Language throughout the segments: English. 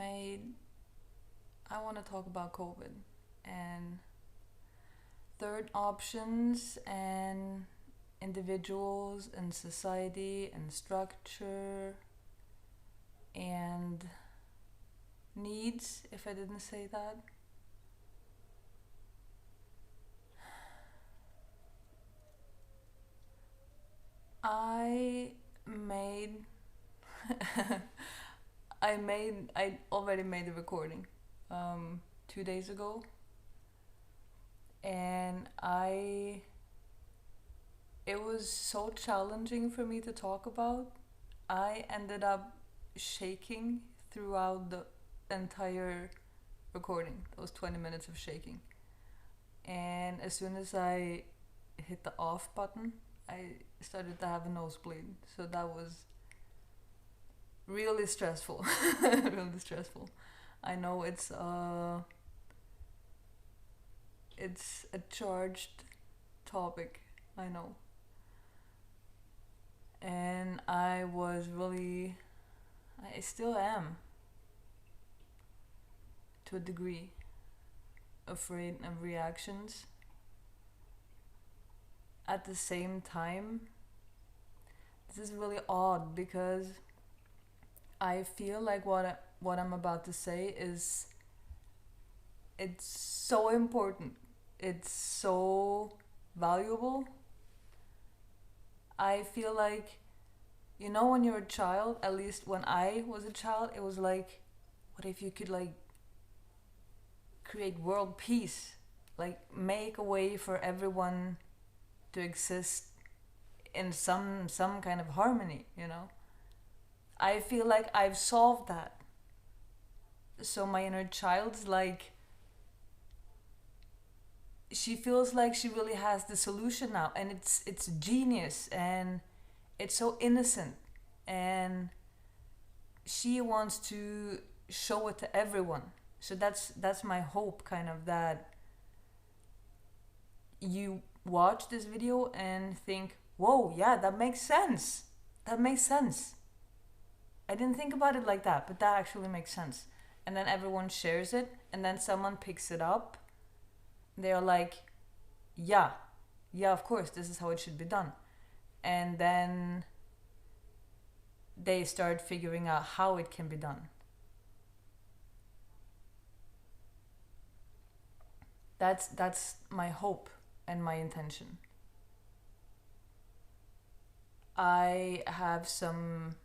made. I want to talk about COVID and third options and individuals and society and structure and needs, if I didn't say that. I made I already made the recording 2 days ago, and it was so challenging for me to talk about. I ended up shaking throughout the entire recording, those 20 minutes of shaking. And as soon as I hit the off button, I started to have a nosebleed. So that was really stressful. Really stressful. I know it's a charged topic, I know. And I was really, I still am to a degree afraid of reactions. At the same time, this is really odd because I feel like what I'm about to say is it's so important. It's so valuable. I feel like, you know, when you're a child, at least when I was a child, it was like, what if you could like create world peace, like make a way for everyone to exist in some kind of harmony, you know? I feel like I've solved that. So my inner child's like, she feels like she really has the solution now, and it's genius, and it's so innocent, and she wants to show it to everyone. So that's my hope, kind of, that you watch this video and think, whoa, yeah, that makes sense. That makes sense. I didn't think about it like that, but that actually makes sense. And then everyone shares it, and then someone picks it up. They're like, yeah, yeah, of course, this is how it should be done. And then they start figuring out how it can be done. That's my hope and my intention. I have some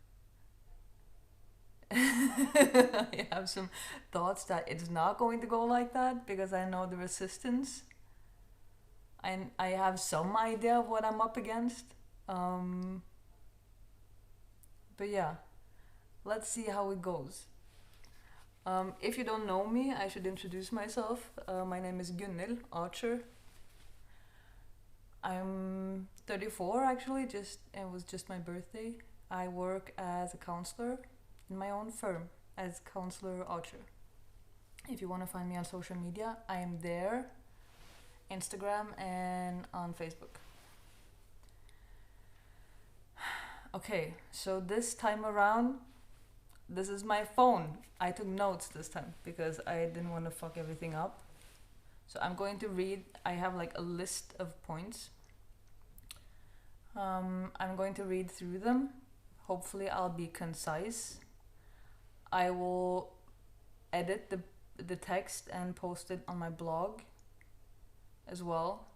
I have some thoughts that it's not going to go like that because I know the resistance. I have some idea of what I'm up against. Um, but yeah, let's see how it goes. If you don't know me, I should introduce myself. My name is Gunnil Archer. I'm 34 actually, it was just my birthday. I work as a counselor in my own firm as Counselor Archer. If you want to find me on social media, I am there, Instagram and on Facebook. Okay, so this time around, this is my phone. I took notes this time because I didn't want to fuck everything up. So I'm going to read, I have like a list of points. I'm going to read through them. Hopefully I'll be concise. I will edit the text and post it on my blog as well.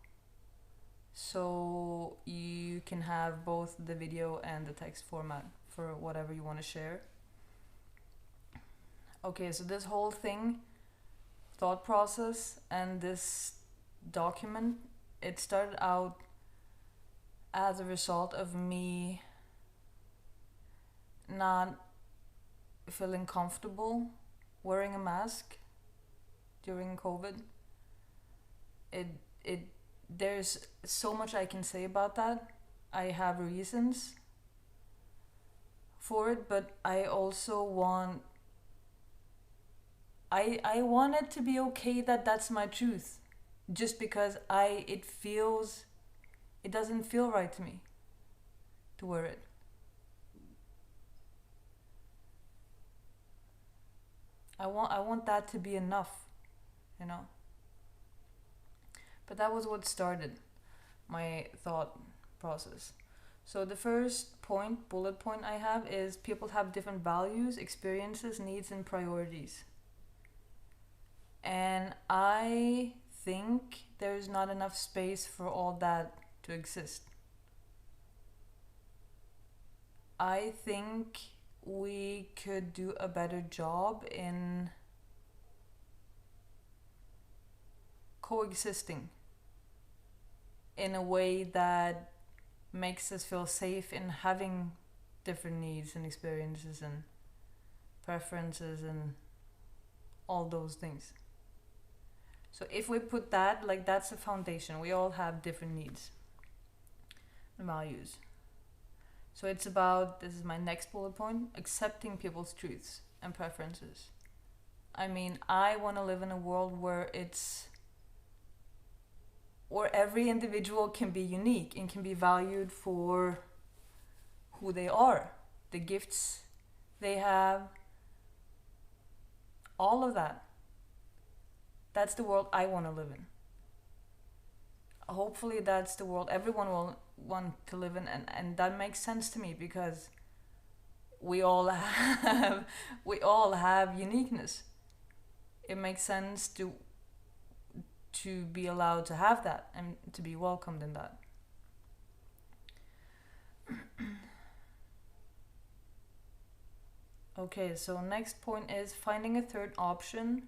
So you can have both the video and the text format for whatever you want to share. Okay, so this whole thing, thought process, and this document, it started out as a result of me not feeling comfortable wearing a mask during COVID. It there's so much I can say about that. I have reasons for it, but I also I want it to be okay that that's my truth, just because it doesn't feel right to me to wear it. I want that to be enough, you know. But that was what started my thought process. So the first point, bullet point I have is people have different values, experiences, needs, and priorities. And I think there's not enough space for all that to exist. I think we could do a better job in coexisting in a way that makes us feel safe in having different needs and experiences and preferences and all those things. So if we put that, like, that's the foundation. We all have different needs and values. So it's about, this is my next bullet point, accepting people's truths and preferences. I mean, I want to live in a world where every individual can be unique and can be valued for who they are, the gifts they have, all of that. That's the world I want to live in. Hopefully that's the world everyone will want to live in, and that makes sense to me because we all have uniqueness. It makes sense to be allowed to have that and to be welcomed in that. Okay, so next point is finding a third option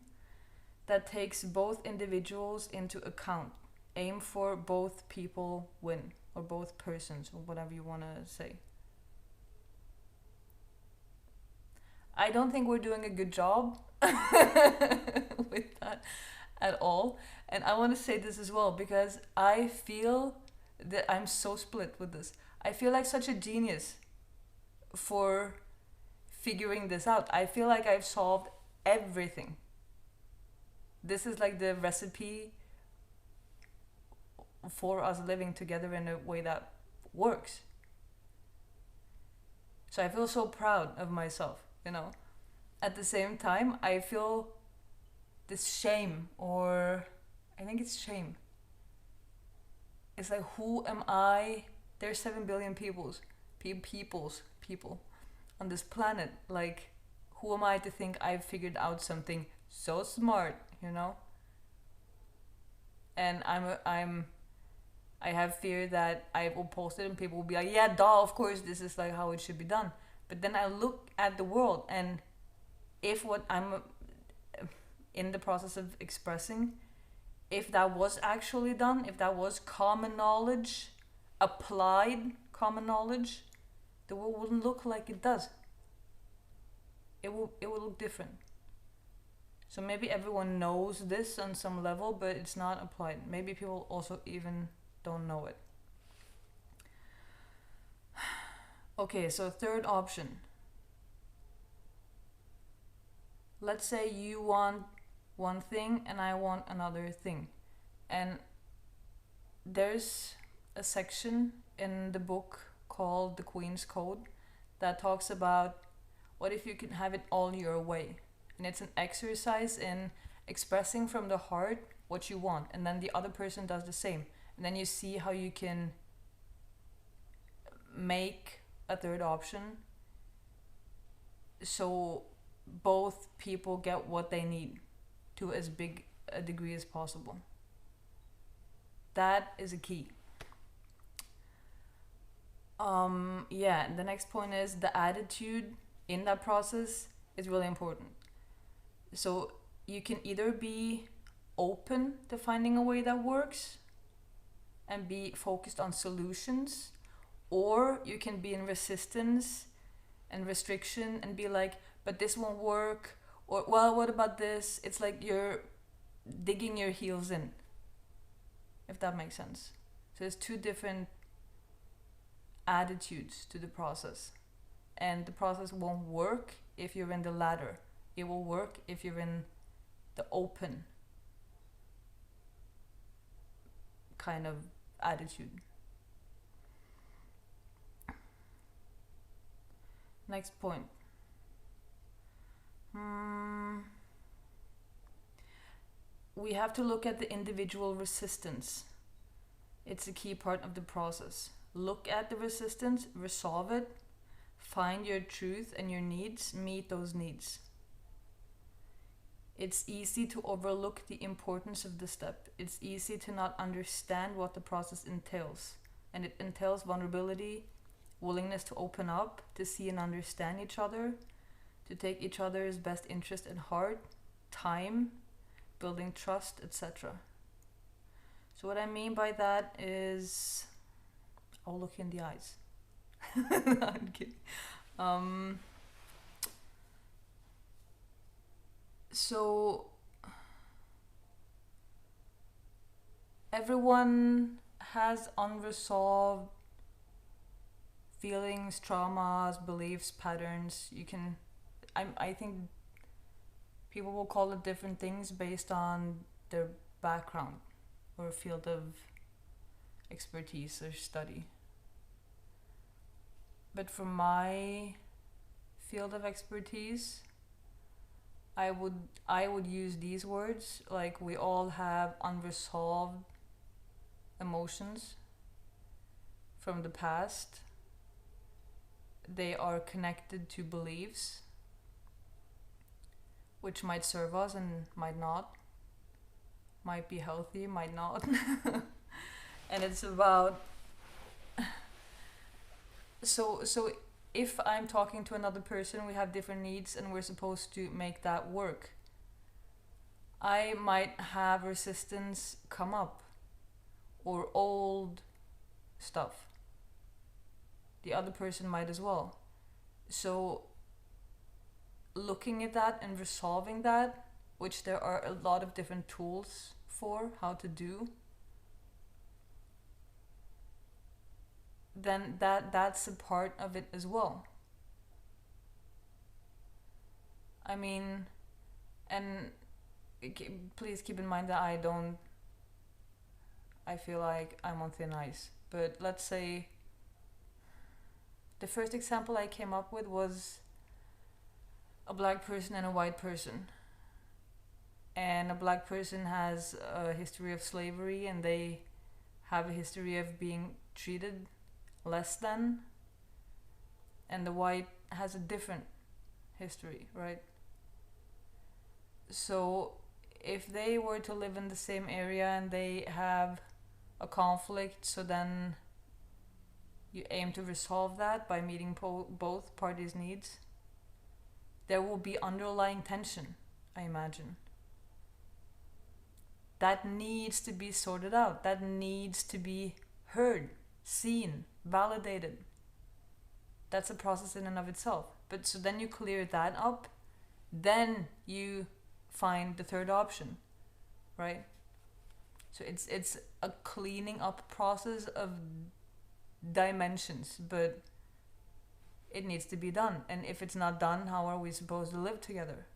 that takes both individuals into account. Aim for both people win, or both persons, or whatever you want to say. I don't think we're doing a good job with that at all. And I want to say this as well because I feel that I'm so split with this. I feel like such a genius for figuring this out. I feel like I've solved everything. This is like the recipe for us living together in a way that works. So I feel so proud of myself, you know. At the same time, I feel this shame, or I think it's shame. It's like, who am I? There's 7 billion people on this planet. Like, who am I to think I've figured out something so smart, you know? And I have fear that I will post it and people will be like, yeah, duh, of course, this is like how it should be done. But then I look at the world, and if what I'm in the process of expressing, if that was actually done, if that was common knowledge, applied common knowledge, the world wouldn't look like it does. It will look different. So maybe everyone knows this on some level, but it's not applied. Maybe people also even don't know it. Okay, so third option. Let's say you want one thing and I want another thing. And there's a section in the book called The Queen's Code that talks about what if you can have it all your way. And it's an exercise in expressing from the heart what you want, and then the other person does the same. And then you see how you can make a third option so both people get what they need to as big a degree as possible. That is a key. Yeah, the next point is the attitude in that process is really important. So you can either be open to finding a way that works and be focused on solutions, or you can be in resistance and restriction and be like, but this won't work, or, well, what about this? It's like you're digging your heels in, if that makes sense. So there's two different attitudes to the process, and the process won't work if you're in the latter. It will work if you're in the open kind of attitude. Next point. we have to look at the individual resistance. It's a key part of the process. Look at the resistance, resolve it, find your truth and your needs, meet those needs. It's easy to overlook the importance of the step. It's easy to not understand what the process entails. And it entails vulnerability, willingness to open up, to see and understand each other, to take each other's best interest at heart, time, building trust, etc. So what I mean by that is, I'll look you in the eyes. No, I'm kidding. So everyone has unresolved feelings, traumas, beliefs, patterns. I think people will call it different things based on their background or field of expertise or study. But for my field of expertise, I would use these words, like we all have unresolved emotions from the past. They are connected to beliefs, which might serve us and might not, might be healthy, might not. And it's about, so if I'm talking to another person, we have different needs and we're supposed to make that work. I might have resistance come up or old stuff. The other person might as well. So looking at that and resolving that, which there are a lot of different tools for how to do, then that's a part of it as well. I mean, and please keep in mind that I feel like I'm on thin ice. But let's say the first example I came up with was a black person and a white person. And a black person has a history of slavery and they have a history of being treated less than, and the white has a different history, right? So if they were to live in the same area and they have a conflict, so then you aim to resolve that by meeting both parties' needs, there will be underlying tension, I imagine. That needs to be sorted out. That needs to be heard, seen, validated. That's a process in and of itself. But so then you clear that up, then you find the third option, right? So it's a cleaning up process of dimensions, but it needs to be done. And if it's not done, how are we supposed to live together?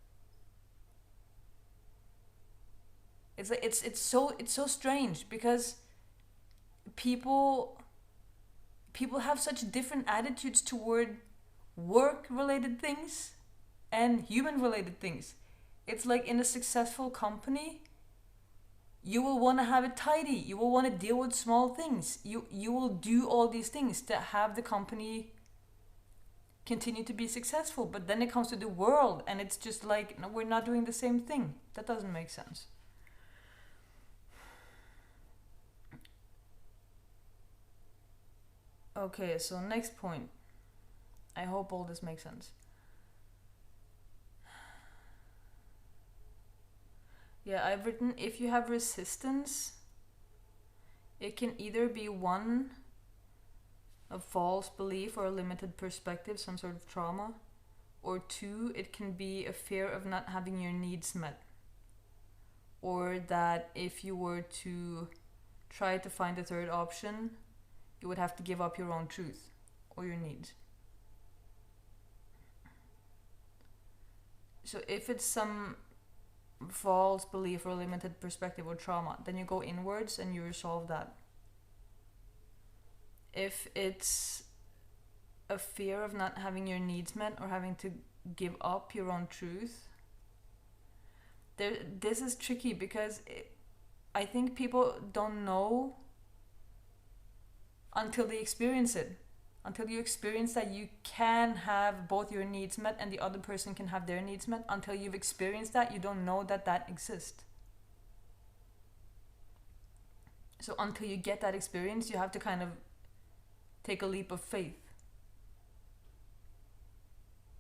It's like it's so strange because people have such different attitudes toward work related things and human related things. It's like in a successful company, you will want to have it tidy, you will want to deal with small things, you will do all these things to have the company continue to be successful. But then it comes to the world and it's just like, no, we're not doing the same thing. That doesn't make sense. Okay, so next point. I hope all this makes sense. Yeah, I've written, if you have resistance, it can either be one, a false belief or a limited perspective, some sort of trauma, or two, it can be a fear of not having your needs met, or that if you were to try to find a third option, you would have to give up your own truth or your needs. So if it's some false belief or limited perspective or trauma, then you go inwards and you resolve that. If it's a fear of not having your needs met or having to give up your own truth, this is tricky because I think people don't know until they experience it. Until you experience that you can have both your needs met and the other person can have their needs met, until you've experienced that, you don't know that that exists. So until you get that experience, you have to kind of take a leap of faith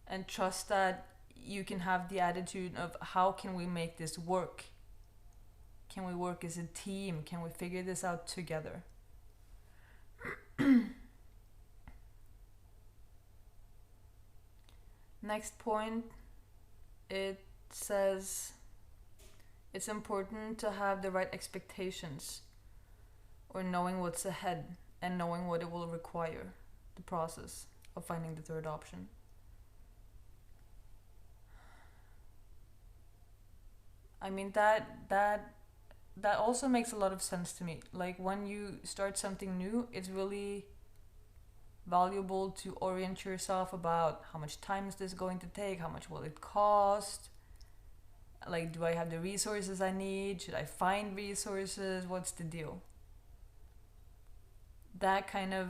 and trust that you can have the attitude of, how can we make this work? Can we work as a team? Can we figure this out together? Next point, it says it's important to have the right expectations, or knowing what's ahead and knowing what it will require, the process of finding the third option. I mean, that also makes a lot of sense to me. Like, when you start something new, it's really valuable to orient yourself about, how much time is this going to take, how much will it cost, like, do I have the resources I need, should I find resources, what's the deal? That kind of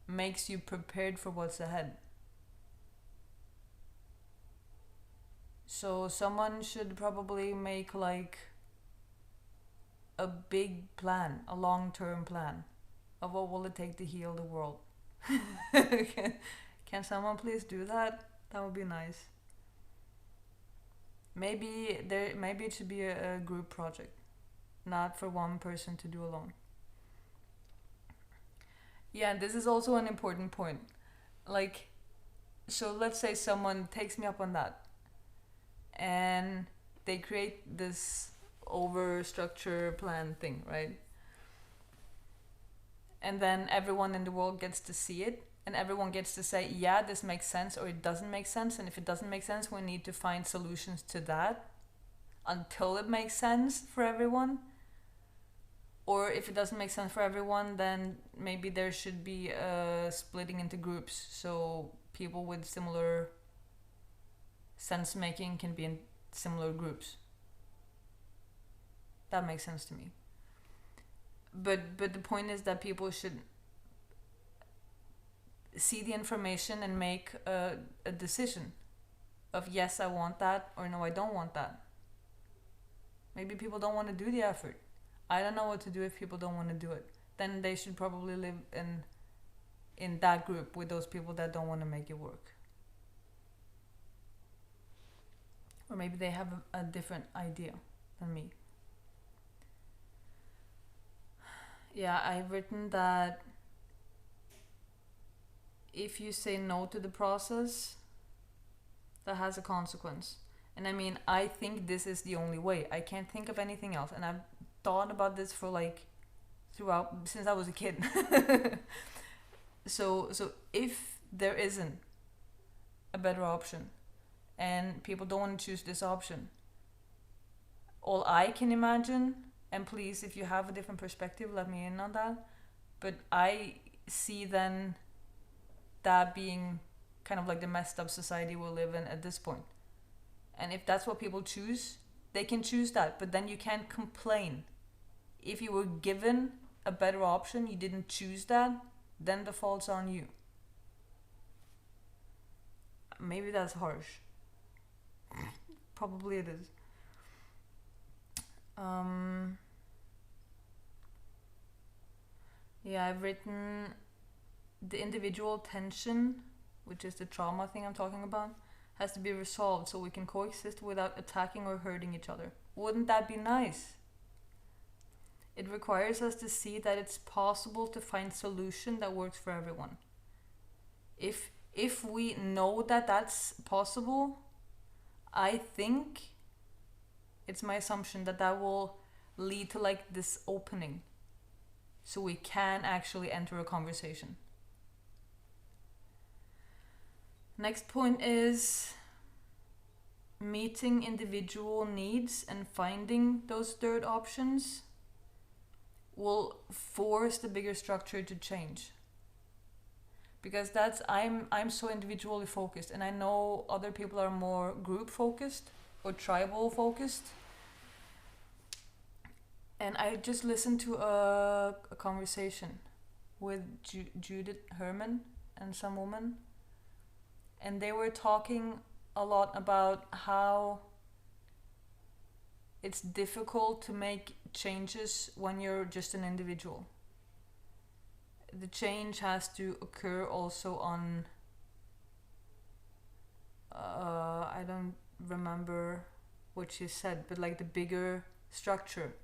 makes you prepared for what's ahead. So someone should probably make like a big plan, a long-term plan of what will it take to heal the world. Can someone please do that? That would be nice. Maybe it should be a group project, not for one person to do alone. Yeah, and this is also an important point. Like, so let's say someone takes me up on that and they create this over structure plan thing, right? And then everyone in the world gets to see it, and everyone gets to say, yeah, this makes sense, or it doesn't make sense. And if it doesn't make sense, we need to find solutions to that until it makes sense for everyone. Or if it doesn't make sense for everyone, then maybe there should be splitting into groups, so people with similar sense making can be in similar groups. That makes sense to me. But the point is that people should see the information and make a decision of, yes, I want that, or no, I don't want that. Maybe people don't want to do the effort. I don't know what to do if people don't want to do it. Then they should probably live in that group with those people that don't want to make it work. Or maybe they have a different idea than me. Yeah, I've written that if you say no to the process, that has a consequence. And I mean, I think this is the only way. I can't think of anything else. And I've thought about this for like since I was a kid. So if there isn't a better option and people don't want to choose this option, all I can imagine, and please, if you have a different perspective, let me in on that, but I see then that being kind of like the messed up society we live in at this point. And if that's what people choose, they can choose that, but then you can't complain. If you were given a better option, you didn't choose that, then the fault's on you. Maybe that's harsh. Probably it is. Yeah, I've written the individual tension, which is the trauma thing I'm talking about, has to be resolved so we can coexist without attacking or hurting each other. Wouldn't that be nice? It requires us to see that it's possible to find a solution that works for everyone. If we know that that's possible, I think it's my assumption that that will lead to like this opening, so we can actually enter a conversation. Next point is meeting individual needs and finding those third options will force the bigger structure to change. Because I'm so individually focused, and I know other people are more group focused or tribal focused. And I just listened to a conversation with Judith Herman and some woman, and they were talking a lot about how it's difficult to make changes when you're just an individual. The change has to occur also on I don't remember what she said, but like the bigger structure,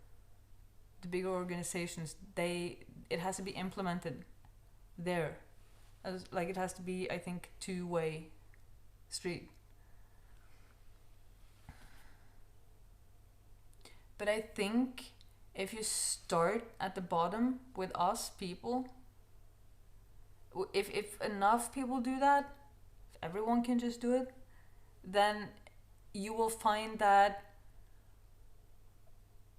the bigger organizations, it has to be implemented there. As, like it has to be, I think, two-way street. But I think if you start at the bottom with us people, if enough people do that, if everyone can just do it, then you will find that,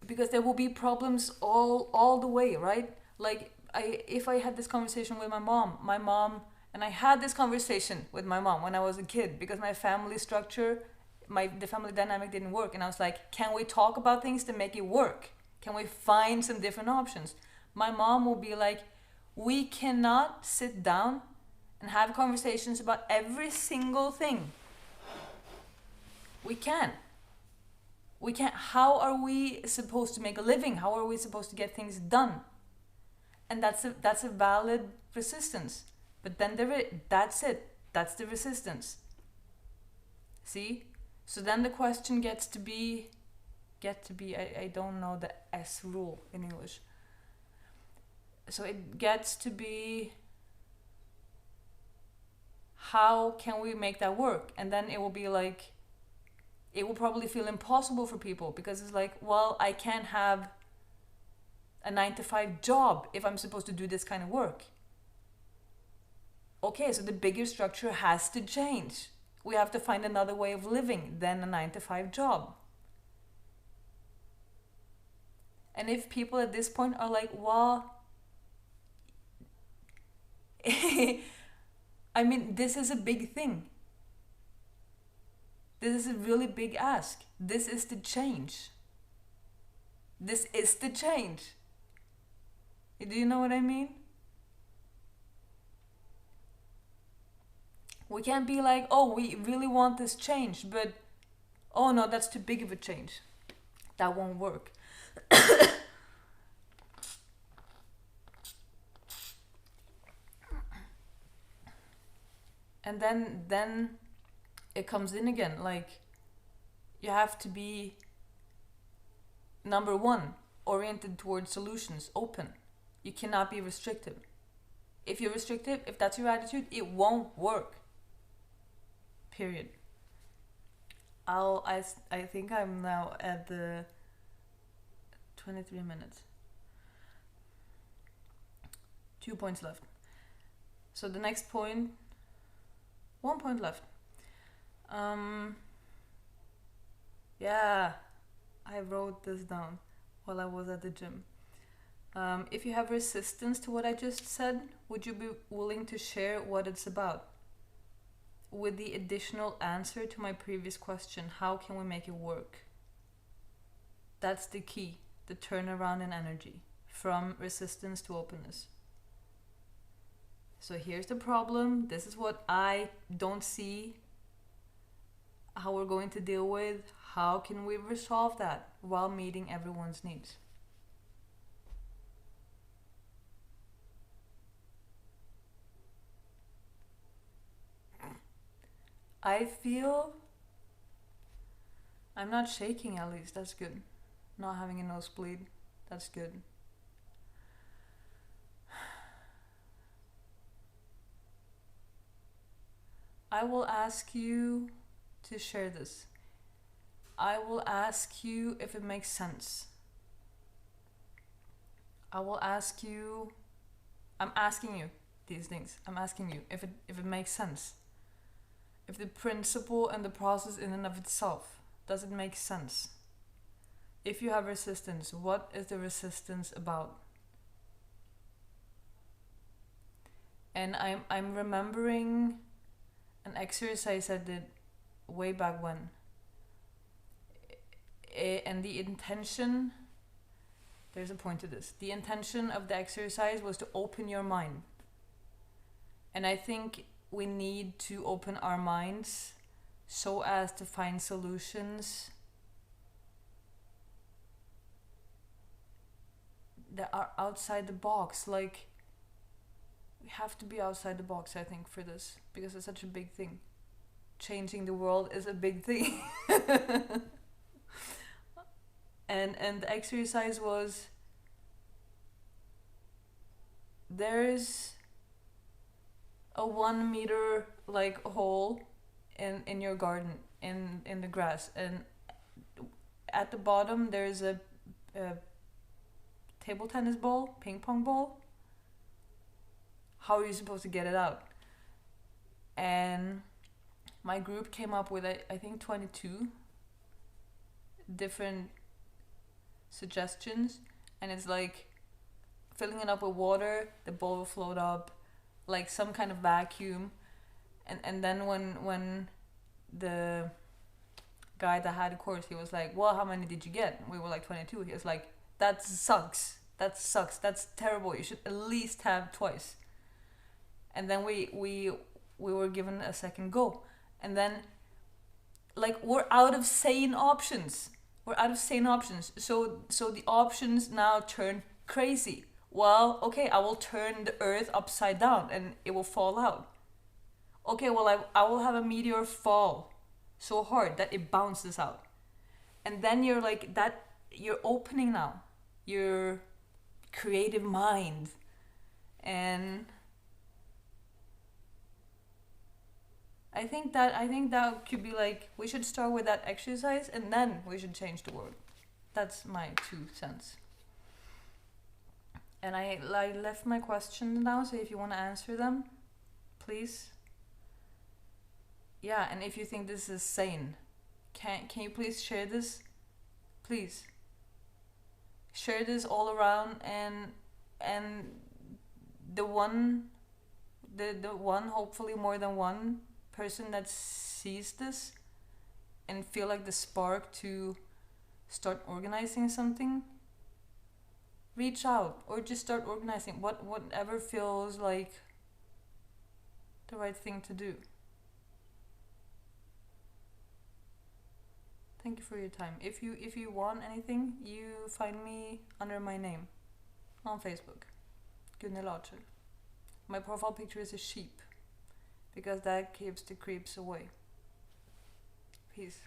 because there will be problems all the way, right? Like if I had this conversation with my mom, and I had this conversation with my mom when I was a kid, because my family structure, the family dynamic didn't work, and I was like, can we talk about things to make it work? Can we find some different options? My mom will be like, we cannot sit down and have conversations about every single thing. We can't. We can't. How are we supposed to make a living? How are we supposed to get things done? And that's a valid resistance. But then that's it. That's the resistance. See? So then the question gets to be, I don't know the S rule in English. So it gets to be, how can we make that work? And then it will be like, it will probably feel impossible for people, because it's like, well, I can't have a 9-to-5 job if I'm supposed to do this kind of work. Okay, so the bigger structure has to change. We have to find another way of living than a 9-to-5 job. And if people at this point are like, well, I mean, this is a big thing. This is a really big ask. This is the change. This is the change. Do you know what I mean? We can't be like, oh, we really want this change, but oh no, that's too big of a change. That won't work. And then it comes in again, like, you have to be, number one, oriented towards solutions, open. You cannot be restrictive. If you're restrictive, if that's your attitude, it won't work. Period. I think I'm now at the 23 minutes. 2 points left. So the next point, 1 point left. Yeah, I wrote this down while I was at the gym. If you have resistance to what I just said, would you be willing to share what it's about? With the additional answer to my previous question, how can we make it work? That's the key, the turnaround in energy, from resistance to openness. So here's the problem. This is what I don't see how we're going to deal with. How can we resolve that while meeting everyone's needs? I feel I'm not shaking, at least. That's good. Not having a nosebleed. That's good. I will ask you to share this. I will ask you if it makes sense. I will ask you, I'm asking you these things. I'm asking you if it makes sense. If the principle and the process in and of itself, does it make sense? If you have resistance, what is the resistance about? And I'm remembering an exercise I did way back when. And the intention there's a point to this. The intention of the exercise was to open your mind. And I think we need to open our minds so as to find solutions that are outside the box. Like, we have to be outside the box, I think, for this, because it's such a big thing. Changing the world is a big thing. and the exercise was, there's a 1 meter like hole in your garden, in the grass, and at the bottom there's a table tennis ball, ping pong ball. How are you supposed to get it out? And my group came up with, I think, 22 different suggestions, and it's like filling it up with water, the ball will float up, like some kind of vacuum, and then when the guy that had the course, he was like, well, how many did you get? We were like 22. He was like, that sucks, that's terrible, you should at least have twice. And then we were given a second go, and then like we're out of sane options. So the options now turn crazy. Well, okay, I will turn the earth upside down and it will fall out. Okay, well, I will have a meteor fall so hard that it bounces out. And then you're like, that, you're opening now your creative mind. And I think that could be like, we should start with that exercise and then we should change the world. That's my 2 cents. And I left my questions now, so if you want to answer them, please. Yeah, and if you think this is sane, can you please share this? Please. Share this all around, and the one, hopefully more than one person that sees this and feel like the spark to start organizing something, reach out or just start organizing whatever feels like the right thing to do. Thank you for your time. If you want anything, you find me under my name on Facebook, Gunnel Archer. My profile picture is a sheep, because that keeps the creeps away. Peace.